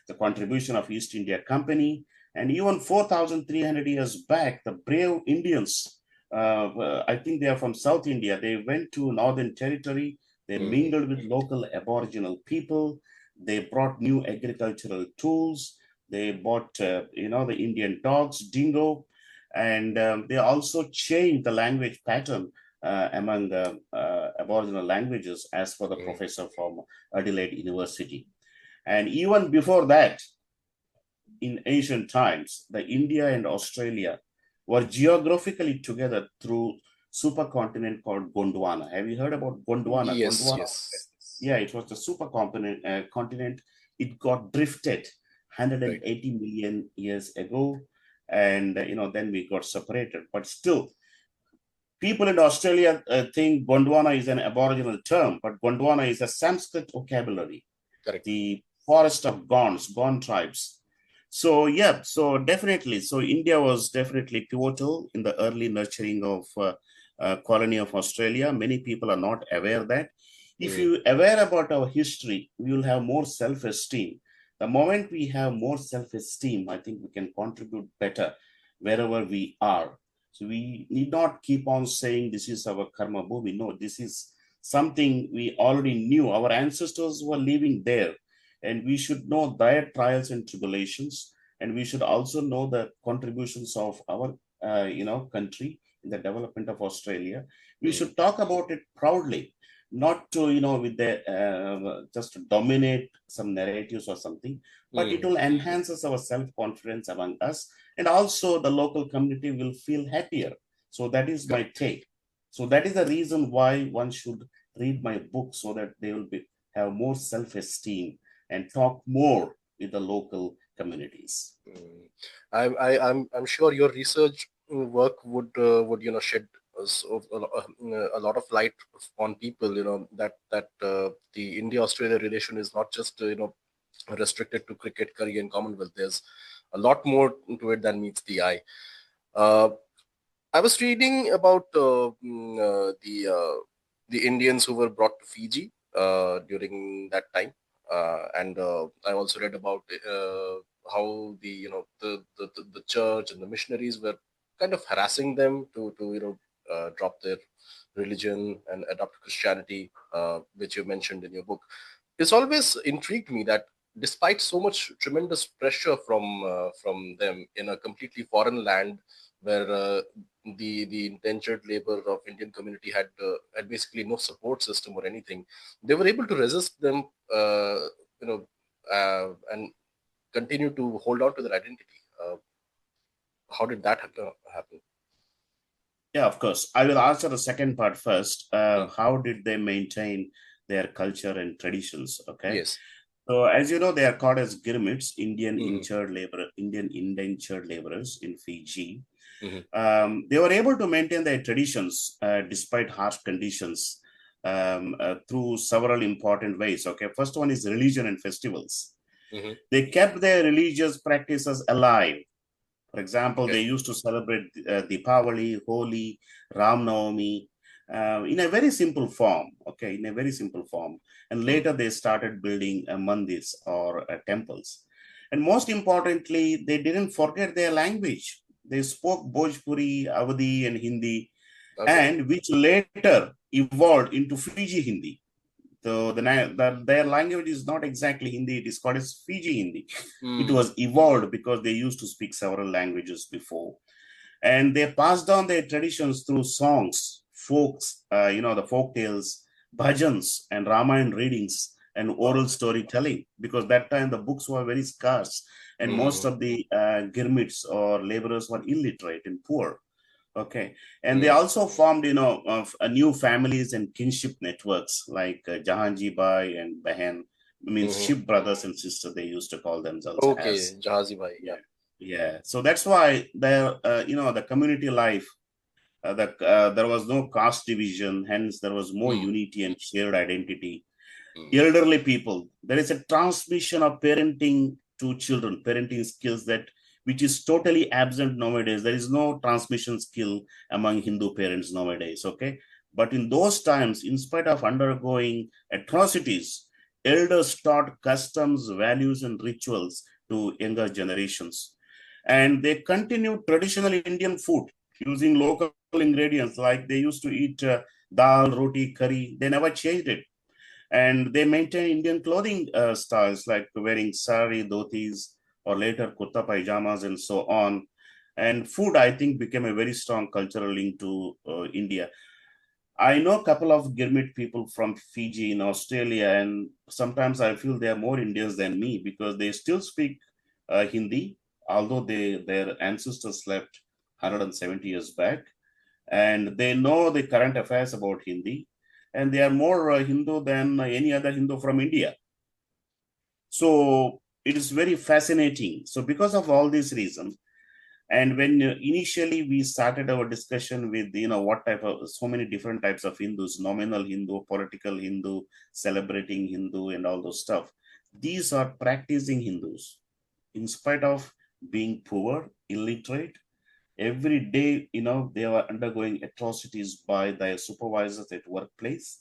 the contribution of East India Company, and even 4,300 years back, the brave Indians, I think they are from South India, they went to Northern Territory, they Mm-hmm. mingled with local Aboriginal people, they brought new agricultural tools, they bought, the Indian dogs, dingo, and they also changed the language pattern among the Aboriginal languages, as per the Mm-hmm. professor from Adelaide University. And even before that, in ancient times, the India and Australia were geographically together through supercontinent called Gondwana. Have you heard about Gondwana? Yes. Gondwana, Yes. yeah, it was the supercontinent. Continent. It got drifted Right. 180 million years ago, and then we got separated. But still, people in Australia think Gondwana is an Aboriginal term, but Gondwana is a Sanskrit vocabulary, Correct. the forest of Gone tribes. So yeah, so definitely, so India was definitely pivotal in the early nurturing of colony of Australia. Many people are not aware that. If Mm-hmm. you aware about our history, we will have more self-esteem. The moment we have more self-esteem, I think we can contribute better wherever we are. So we need not keep on saying this is our karma bhumi. No, this is something we already knew. Our ancestors were living there, and we should know their trials and tribulations, and we should also know the contributions of our country in the development of Australia. We Mm-hmm. should talk about it proudly, not to with the just to dominate some narratives or something, but it Mm-hmm. will enhance our self-confidence among us, and also the local community will feel happier. So that is my Correct. take. So that is the reason why one should read my book, so that they will have more self-esteem and talk more with the local communities. Mm. I'm sure your research work would shed a lot of light on people. That the India Australia relation is not just restricted to cricket, curry, and Commonwealth. There's a lot more to it than meets the eye. Uh, I was reading about the Indians who were brought to Fiji during that time, and I also read about how the church and the missionaries were kind of harassing them to drop their religion and adopt Christianity, which you mentioned in your book. It's always intrigued me that despite so much tremendous pressure from them in a completely foreign land where the indentured labor of Indian community had basically no support system or anything. They were able to resist them, and continue to hold on to their identity. How did that happen? Yeah, of course. I will answer the second part first. Hmm. How did they maintain their culture and traditions? Okay. Yes. So as you know, they are called as girmits, Mm-hmm. Indian indentured laborers in Fiji. Mm-hmm. They were able to maintain their traditions despite harsh conditions through several important ways. Okay, first one is religion and festivals. Mm-hmm. They kept their religious practices alive. For example, Okay. they used to celebrate Deepavali, Holi, Ram Navami in a very simple form. Okay, in a very simple form. And Mm-hmm. later they started building mandirs or temples. And most importantly, they didn't forget their language. They spoke Bhojpuri, Awadhi, and Hindi, Okay. and which later evolved into Fiji Hindi. So their language is not exactly Hindi, it is called as Fiji Hindi. It Mm. was evolved because they used to speak several languages before. And they passed on their traditions through songs, folks, the folk tales, bhajans, and Ramayana readings and Wow. oral storytelling, because that time the books were very scarce and most Mm-hmm. of the girmits or laborers were illiterate and poor. Okay. And they Mm. also formed, of new families and kinship networks like Jahanji Bai and Behan, means Mm-hmm. ship brothers and sisters, they used to call themselves as. Okay, Jahazi Bhai, yeah. Yeah. Yeah. So that's why the community life, there was no caste division, hence there was more Mm. unity and shared identity. Mm. Elderly people, there is a transmission of parenting to children, parenting skills that which is totally absent nowadays. There is no transmission skill among Hindu parents nowadays. Okay, but in those times, in spite of undergoing atrocities, elders taught customs, values, and rituals to younger generations, and they continue traditional Indian food using local ingredients. Like they used to eat dal, roti, curry. They never changed it, and they maintain Indian clothing styles like wearing sari, dhotis, or later kurta pajamas and so on. And food, I think, became a very strong cultural link to India. I know a couple of Girmit people from Fiji in Australia, and sometimes I feel they are more Indians than me because they still speak Hindi, although their ancestors slept 170 years back, and they know the current affairs about Hindi, and they are more Hindu than any other Hindu from India. So it is very fascinating. So because of all these reasons, and when initially we started our discussion with what type of so many different types of Hindus, nominal Hindu, political Hindu, celebrating Hindu, and all those stuff, these are practicing Hindus in spite of being poor, illiterate. Every day, they are undergoing atrocities by their supervisors at workplace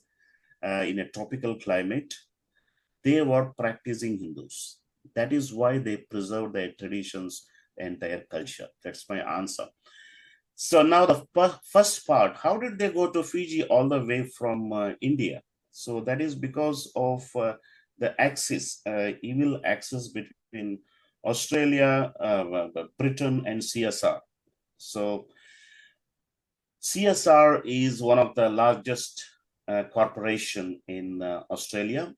in a tropical climate. They were practicing Hindus. That is why they preserve their traditions and their culture. That's my answer. So now the first part, how did they go to Fiji all the way from India? So that is because of the axis, evil axis between Australia, Britain, and CSR. So CSR is one of the largest corporation in Australia.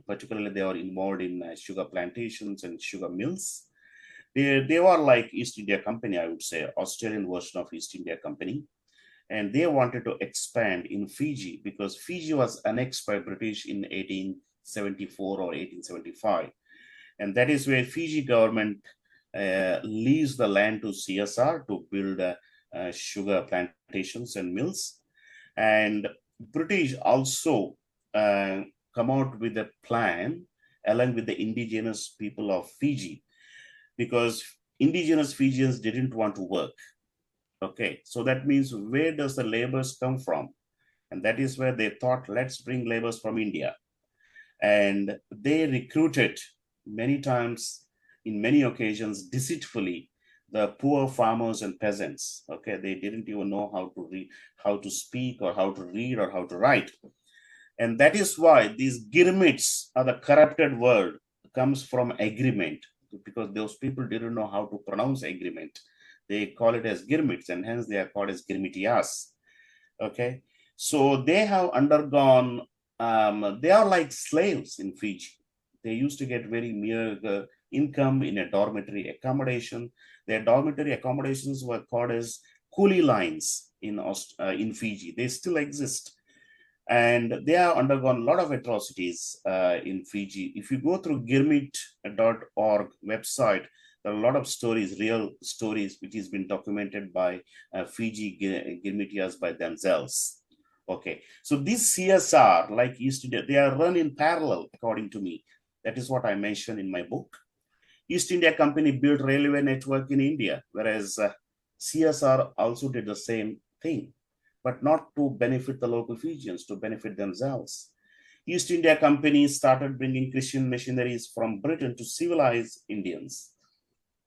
Particularly, they are involved in sugar plantations and sugar mills. They were like East India Company, I would say, Australian version of East India Company. And they wanted to expand in Fiji because Fiji was annexed by British in 1874 or 1875. And that is where Fiji government leased the land to CSR to build sugar plantations and mills. And British also uh, come out with a plan along with the indigenous people of Fiji, because indigenous Fijians didn't want to work. Okay, so that means where does the labors come from? And that is where they thought, let's bring labors from India. And they recruited many times, in many occasions, deceitfully, the poor farmers and peasants. Okay, they didn't even know how to read, how to speak, or how to read, or how to write. And that is why these girmits are the corrupted word comes from agreement, because those people didn't know how to pronounce agreement. They call it as girmits, and hence they are called as girmitias. Okay, so they have undergone. They are like slaves in Fiji. They used to get very mere income in a dormitory accommodation. Their dormitory accommodations were called as coolie lines in Fiji. They still exist. And they have undergone a lot of atrocities in Fiji. If you go through girmit.org website, there are a lot of stories, real stories, which has been documented by Fiji Girmitias by themselves. Okay, so this CSR, like East India, they are run in parallel, according to me. That is what I mentioned in my book. East India Company built railway network in India, whereas CSR also did the same thing, but not to benefit the local Fijians, to benefit themselves. East India Company started bringing Christian missionaries from Britain to civilize Indians.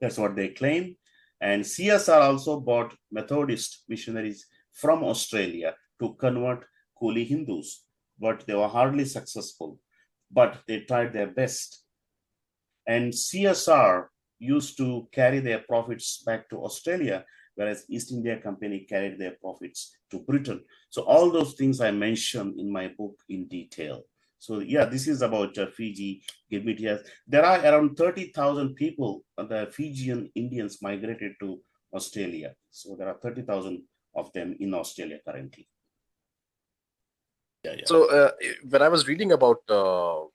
That's what they claim. And CSR also bought Methodist missionaries from Australia to convert Koli Hindus, but they were hardly successful. But they tried their best. And CSR used to carry their profits back to Australia, whereas East India Company carried their profits to Britain. So all those things I mentioned in my book in detail. So yeah, this is about Fiji, Gibitias. There are around 30,000 people, the Fijian Indians migrated to Australia. So there are 30,000 of them in Australia currently. Yeah, yeah. So when I was reading about the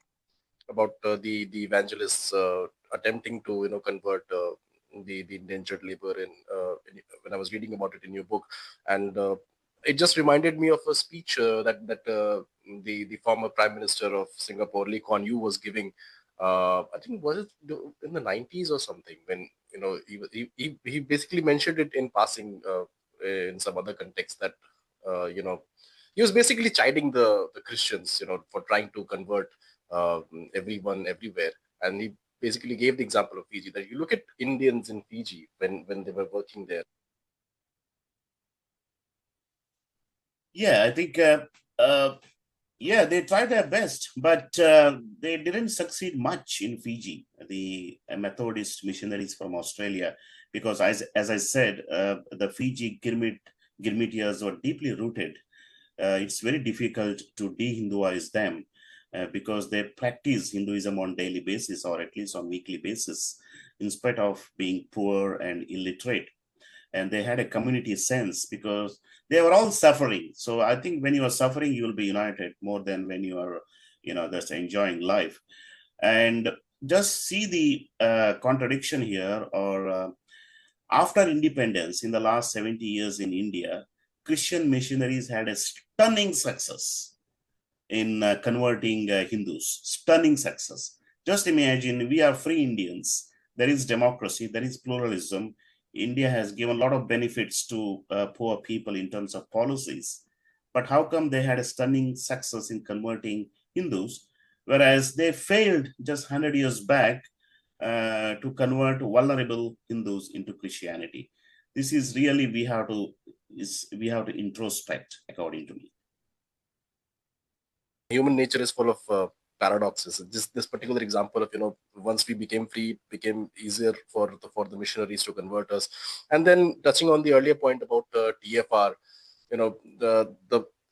evangelists attempting to convert the indentured labor when I was reading about it in your book, and it just reminded me of a speech that the former Prime Minister of Singapore, Lee Kuan Yew, was giving. I think was it in the 90s or something, when he basically mentioned it in passing in some other context that he was basically chiding the Christians, for trying to convert everyone everywhere. And he basically gave the example of Fiji, that you look at Indians in Fiji when they were working there. Yeah, I think yeah, they tried their best, but they didn't succeed much in Fiji, the Methodist missionaries from Australia, because as I said, the Fiji Girmitias were deeply rooted. It's very difficult to de-Hinduize them because they practice Hinduism on daily basis or at least on weekly basis, in spite of being poor and illiterate. And they had a community sense because they were all suffering. So I think when you are suffering, you will be united more than when you are, just enjoying life. And just see the contradiction here, or after independence in the last 70 years in India, Christian missionaries had a stunning success in converting Hindus. Stunning success. Just imagine, we are free Indians. There is democracy, there is pluralism. India has given a lot of benefits to poor people in terms of policies. But how come they had a stunning success in converting Hindus, whereas they failed just 100 years back to convert vulnerable Hindus into Christianity? This is really we have to introspect, according to me. Human nature is full of paradoxes. This particular example of once we became free, it became easier for the missionaries to convert us. And then touching on the earlier point about TFR,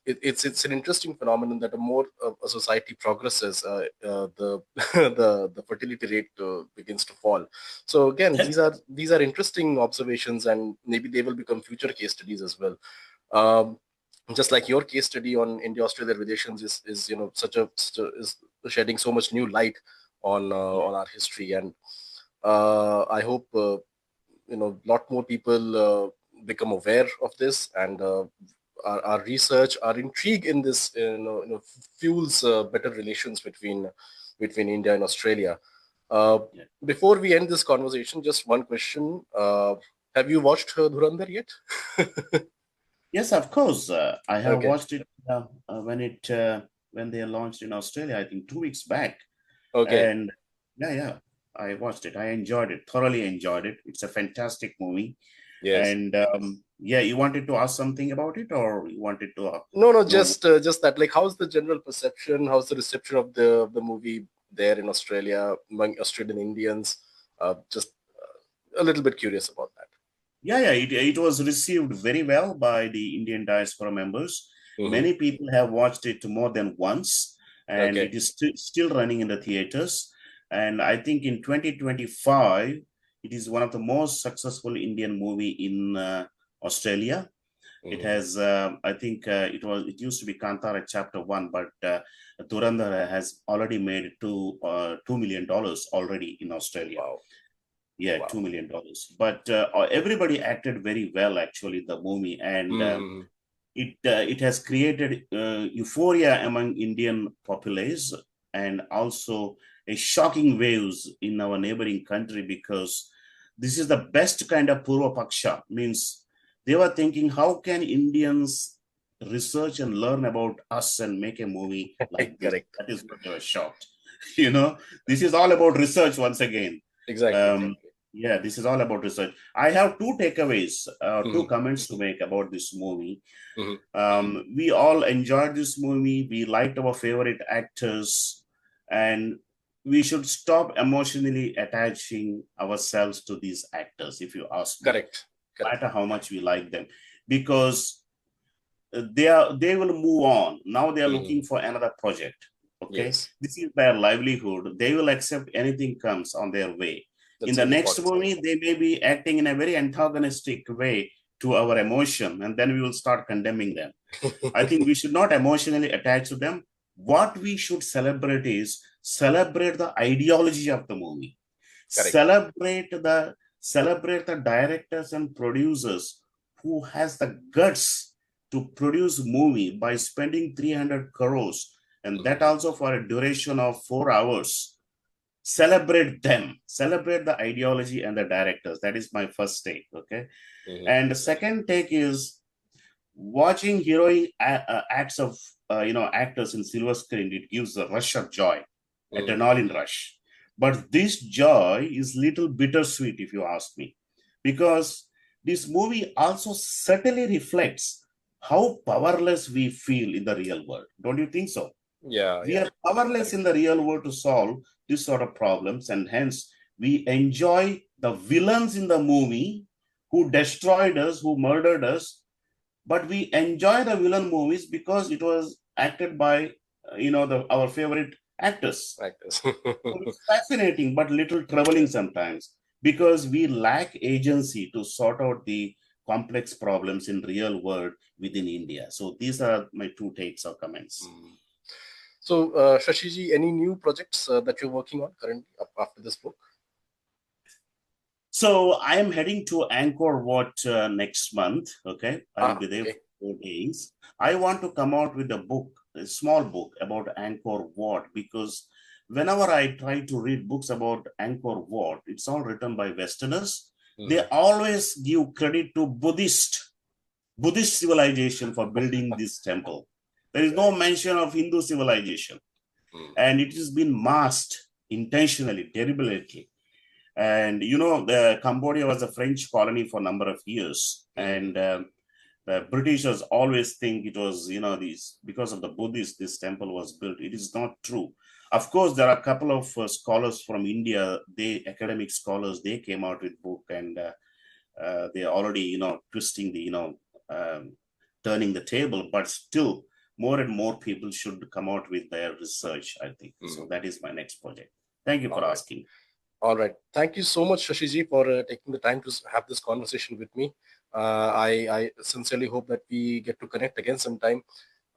it's an interesting phenomenon that the more a society progresses, the the fertility rate begins to fall. So again, these are interesting observations, and maybe they will become future case studies as well. Just like your case study on India-Australia relations is is shedding so much new light on our history, and I hope lot more people become aware of this, and our research, our intrigue in this fuels better relations between India and Australia. Before we end this conversation, just one question: have you watched Dhurandhar yet? Yes, of course. I have Okay. watched it when they launched in Australia, I think 2 weeks back. Okay. And yeah, I watched it. I enjoyed it, thoroughly enjoyed it. It's a fantastic movie. Yes. And yeah, you wanted to ask something about it, or you wanted to No, know? just that. Like, how's the general perception? How's the reception of the movie there in Australia among Australian Indians? Just a little bit curious about that. Yeah, it was received very well by the Indian diaspora members. Mm-hmm. Many people have watched it more than once, and Okay. it is still running in the theaters. And I think in 2025, it is one of the most successful Indian movie in Australia. It has, I think it used to be Kantara Chapter 1, but Durandar has already made $2 million already in Australia. Wow. Yeah, Wow. $2 million. But everybody acted very well, actually, in the movie. And it has created euphoria among Indian populace, and also a shocking waves in our neighboring country, because this is the best kind of Purva Paksha. Means they were thinking, how can Indians research and learn about us and make a movie like this? Correct. That is what they were shocked. This is all about research once again. Exactly. Yeah, this is all about research. I have two takeaways, two comments to make about this movie. We all enjoyed this movie. We liked our favorite actors, and we should stop emotionally attaching ourselves to these actors, if you ask me. Correct. No matter how much we like them, because they will move on. Now they are looking for another project. Okay, Yes. This is their livelihood. They will accept anything comes on their way. In the next movie, they may be acting in a very antagonistic way to our emotion, and then we will start condemning them. I think we should not emotionally attach to them. What we should celebrate is celebrate the ideology of the movie. Correct. Celebrate the directors and producers who has the guts to produce movie by spending 300 crores, and that also for a duration of 4 hours. Celebrate them, celebrate the ideology and the directors. That is my first take. Okay. And the second take is watching heroic acts of actors in silver screen. It gives a rush of joy, adrenaline rush. But this joy is little bittersweet, if you ask me, because this movie also certainly reflects how powerless we feel in the real world. Don't you think so? Yeah. We are powerless in the real world to solve this sort of problems, and hence we enjoy the villains in the movie who destroyed us, who murdered us, but we enjoy the villain movies because it was acted by our favorite actors. So it's fascinating but little troubling sometimes, because we lack agency to sort out the complex problems in real world within India. So these are my two takes or comments. So, Shashiji, any new projects that you're working on currently after this book? So I am heading to Angkor Wat next month. Okay, I'll be there for 4 days. I want to come out with a small book about Angkor Wat, because whenever I try to read books about Angkor Wat, it's all written by Westerners. They always give credit to Buddhist civilization for building this temple. There is no mention of Hindu civilization. And it has been masked intentionally, deliberately. And the Cambodia was a French colony for a number of years. And the Britishers always think it was, because of the Buddhists, this temple was built. It is not true. Of course, there are a couple of scholars from India, academic scholars, they came out with book, and they are already, twisting the, turning the table, but still more and more people should come out with their research, I think. So that is my next project. Thank you for asking. All right. Thank you so much, Shashiji, for taking the time to have this conversation with me. I sincerely hope that we get to connect again sometime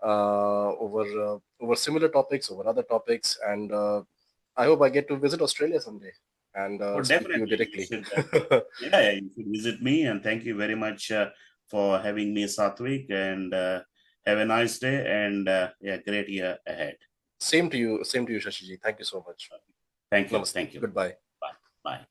over similar topics, over other topics, and I hope I get to visit Australia someday and speak to you directly. You should visit me, and thank you very much for having me, Satwik, and have a nice day, and great year ahead. Same to you, Shashiji. Thank you so much. Thank you. Namaste. Thank you. Goodbye. Bye.